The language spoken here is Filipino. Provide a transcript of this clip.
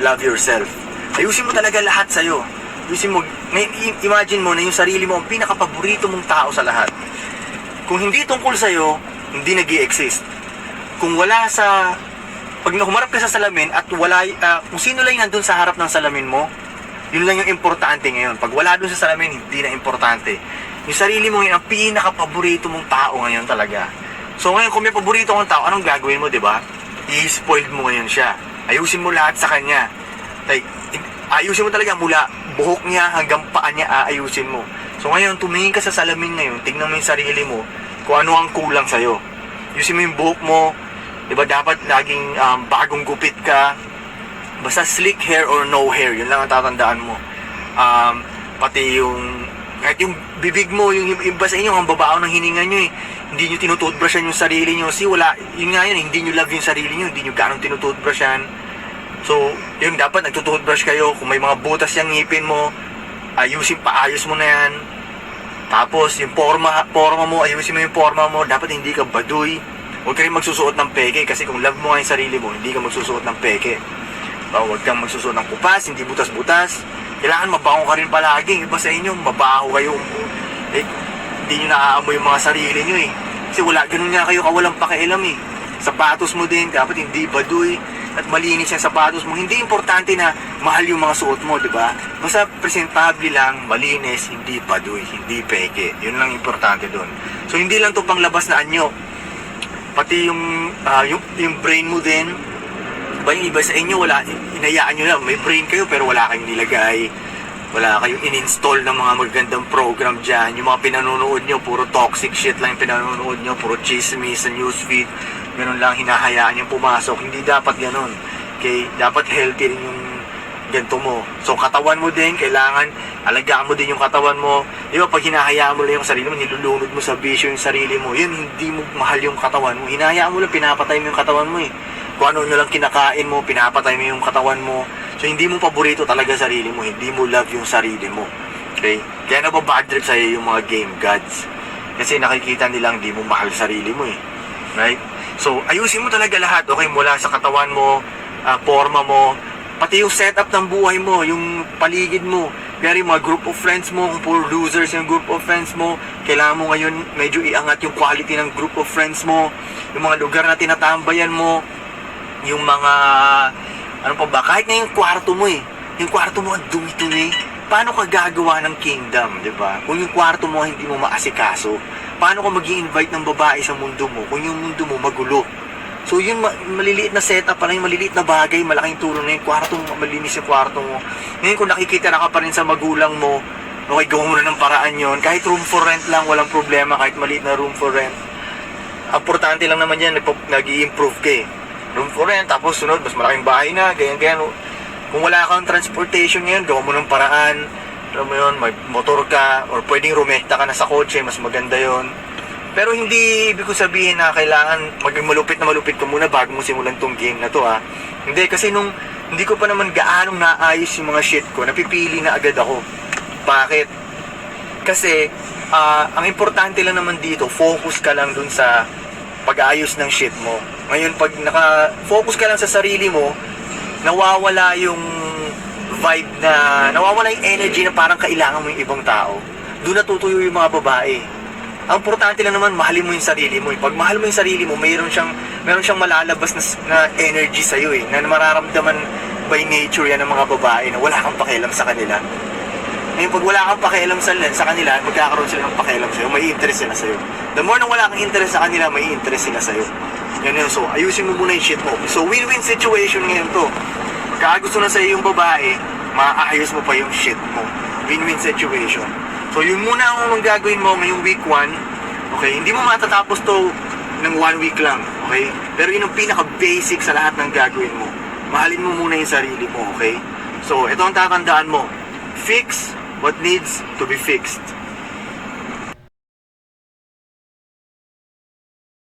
love yourself. Ayusin mo talaga lahat sa'yo. Ayusin mo, imagine mo na yung sarili mo ang pinaka-paborito mong tao sa lahat. Kung hindi tungkol sa'yo, hindi nag-i-exist. Kung wala sa... Pag humarap ka sa salamin at wala... kung sino lang nandun sa harap ng salamin mo, yun lang yung importante ngayon. Pag wala dun sa salamin, hindi na importante. Yung sarili mo yun ang pinaka-paborito mong tao ngayon talaga. So ngayon, kung may paborito kang tao, anong gagawin mo, diba? I-spoiled mo ngayon siya. Ayusin mo lahat sa kanya. Like, ayusin mo talaga mula buhok niya hanggang paa niya, aayusin mo. So ngayon, tumingin ka sa salamin ngayon, tingnan mo yung sarili mo, kung ano ang kulang sa'yo. Ayusin mo yung buhok mo, diba dapat laging bagong gupit ka, basta slick hair or no hair, yun lang ang tatandaan mo. Pati yung, kahit yung bibig mo, yung iba sa inyo, ang babao ng hininga nyo eh, hindi nyo tinutoothbrushan yung sarili nyo. Wala, yun nga yun, hindi nyo love yung sarili nyo, hindi nyo ganong tinutoothbrushan. So, yun, dapat nagtutoothbrush kayo. Kung may mga butas yung ngipin mo, paayos mo na yan. Tapos, yung forma mo, ayusin mo yung forma mo. Dapat hindi ka baduy. Huwag ka rin magsusuot ng peke. Kasi kung love mo nga yung sarili mo, hindi ka magsusuot ng peke. Huwag kang magsusuot ng kupas, hindi butas-butas. Kailangan mabaho ka rin palagi. Iba sa inyo, mabaho kayo. Hindi nyo naaamoy yung mga sarili nyo eh. Kasi ganun nga kayo kawalang pakialam eh. Sapatos mo din, dapat hindi baduy at malinis yung sapatos mo. Hindi importante na mahal yung mga suot mo, di ba? Basta presentable lang, malinis, hindi baduy, hindi peke. Yun lang importante doon. So hindi lang to panglabas na anyo. Pati yung brain mo din. Diba yung iba sa inyo, inayaan nyo na, may brain kayo pero wala kayong nilagay. Wala kayong in-install ng mga magandang program dyan. Yung mga pinanonood nyo, puro toxic shit lang yung pinanonood nyo, puro chismis sa newsfeed. Ganun lang, hinahayaan yung pumasok. Hindi dapat ganun. Okay? Dapat healthy rin yung ganito mo. So, katawan mo din, kailangan, alagaan mo din yung katawan mo. Di ba, pag hinahayaan mo lang yung sarili mo, nilulunod mo sa bisyo yung sarili mo, yun, hindi mo mahal yung katawan mo. Hinahayaan mo lang, pinapatay mo yung katawan mo eh. Kung ano lang kinakain mo, pinapatay mo yung katawan mo. So, hindi mo paborito talaga sarili mo. Hindi mo love yung sarili mo. Okay? Kaya nababad trip sa'yo yung mga game gods. Kasi nakikita nilang hindi mo mahal sarili mo eh. Right? So, ayusin mo talaga lahat. Okay? Mula sa katawan mo, forma mo, pati yung setup ng buhay mo, yung paligid mo. Kaya yung mga group of friends mo, kung puro losers yung group of friends mo, kailangan mo ngayon medyo iangat yung quality ng group of friends mo. Yung mga lugar na tinatambayan mo, yung mga ano pa ba, kahit na yung kwarto mo eh, yung kwarto mo ang dumi-dumi, paano ka gagawa ng kingdom, di ba? Kung yung kwarto mo hindi mo maasikaso, paano ka mag-i-invite ng babae sa mundo mo kung yung mundo mo magulo? So yung maliliit na setup pa lang, yung maliliit na bagay, malaking tulong na yung kwarto mo, malinis yung kwarto mo. Ngayon kung nakikita na ka pa rin sa magulang mo, okay, gawin mo na ng paraan yon. Kahit room for rent lang, walang problema, kahit maliit na room for rent. Importante lang naman yan, nag-i-improve ka eh. Room for rent, tapos sunod, mas malaking bahay na, ganyan. Kung wala kang transportation ngayon, gawa mo ng paraan. Alam mo yun, may motor ka, or pwedeng rumekta ka na sa kotse, mas maganda yon. Pero hindi ibig ko sabihin na kailangan maging malupit ka muna bago mo simulan tong game na to ha. Hindi, kasi nung hindi ko pa naman gaanong naayos yung mga shit ko, napipili na agad ako. Bakit? Kasi, ang importante lang naman dito, focus ka lang dun sa pag-aayos ng shit mo. Ngayon, pag naka-focus ka lang sa sarili mo, nawawala yung vibe na, nawawala yung energy na parang kailangan mo yung ibang tao. Doon natutuyo yung mga babae. Ang importante lang naman, mahalin mo yung sarili mo. Pag mahal mo yung sarili mo, mayroon siyang malalabas na energy sa'yo eh, na mararamdaman by nature yan ng mga babae na wala kang pakialam sa kanila. Ngayon, pag wala kang pakialam sa kanila, magkakaroon sila ng pakialam sa'yo, may interest sila sa'yo. The more na wala kang interest sa kanila, may interest sila sa'yo. Yan yun. So, ayusin mo muna yung shit mo. So, win-win situation ngayon to. Pagka gusto na sa'yo yung babae, maaayos mo pa yung shit mo. Win-win situation. So, yun muna ang gagawin mo ngayong week 1. Okay? Hindi mo matatapos to ng 1 week lang. Okay? Pero yun ang pinaka-basic sa lahat ng gagawin mo. Mahalin mo muna yung sarili mo. Okay? So, ito ang tatandaan mo. Fix what needs to be fixed.